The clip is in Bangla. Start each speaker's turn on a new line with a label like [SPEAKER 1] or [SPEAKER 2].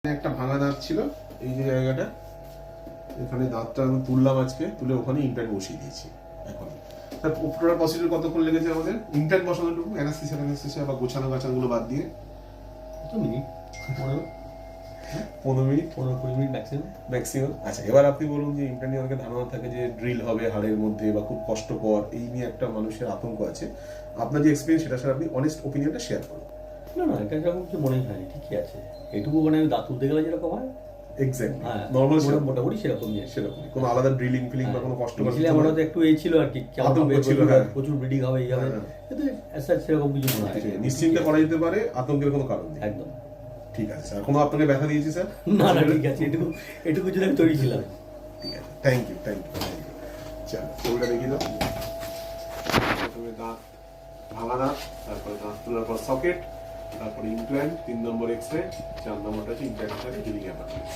[SPEAKER 1] একটা ভাঙা দাঁত ছিল এই যে জায়গাটা, এখানে দাঁতটা আমি তুললাম আজকে, তুলে ওখানে ইমপ্ল্যান্ট বসিয়ে দিয়েছি। এখন তার টোটাল প্রসিডিউর কতক্ষণ লেগেছে আমাদের ইমপ্ল্যান্ট বসানোটুকু, অ্যানাস্থেসিয়া বা গোছানো গাছানোগুলো বাদ দিয়ে?
[SPEAKER 2] কত মিনিট?
[SPEAKER 1] 15 minute,
[SPEAKER 2] 15-20 minute
[SPEAKER 1] maximum. আচ্ছা, এবার আপনি বলুন যে ইমপ্ল্যান্ট নিয়ে অনেকে ধারণা থাকে যে ড্রিল হবে হাড়ের মধ্যে বা খুব কষ্টকর, এই নিয়ে একটা মানুষের আতঙ্ক আছে। আপনার যে এক্সপিরিয়েন্স সেটা স্যার আপনি অনেস্ট ওপিনিয়নটা শেয়ার করুন।
[SPEAKER 2] না না, এটা সেরকম কিছু মনেই হয়নি, ঠিকই আছে। এটুকু মানে আমি দাঁত তুলতে গেলে যেরকম হয়
[SPEAKER 1] এক্স্যাক্টলি
[SPEAKER 2] হ্যাঁ
[SPEAKER 1] নরমাল
[SPEAKER 2] মোটামুটি সেরকমই আছে।
[SPEAKER 1] সেরকম কোনো আলাদা ড্রিলিং ফিলিং বা কোনো কষ্ট
[SPEAKER 2] আমার হয়তো একটু এই ছিল আর কি, কেমন
[SPEAKER 1] আতঙ্ক
[SPEAKER 2] হবে,
[SPEAKER 1] ছিল, হ্যাঁ।
[SPEAKER 2] প্রচুর ব্লিডিং হবে, এই হবে, কিন্তু সেরকম কিছু মনে হয়
[SPEAKER 1] নিশ্চিন্তে করা যেতে পারে, আতঙ্কের কোনো কারণ নেই।
[SPEAKER 2] একদম।
[SPEAKER 1] ঠিক আছে স্যার, কোনো আপনাকে ব্যথা দিয়েছি স্যার?
[SPEAKER 2] না না, ঠিক আছে, এটুকু যদি আমি তৈরি ছিলাম।
[SPEAKER 1] ঠিক আছে, থ্যাংক ইউ। চলো ছবিটা দেখিয়ে দাও। প্রথমে দাঁত, ভাঙা দাঁত, তারপরে দাঁত তোলার পর সকেট, তারপরে ইমপ্ল্যান্ট, 3 নম্বর এক্স রে, 4 নম্বরটা হচ্ছে ইমপ্ল্যান্টের সাথে হিলিং অ্যাপার্টমেন্ট।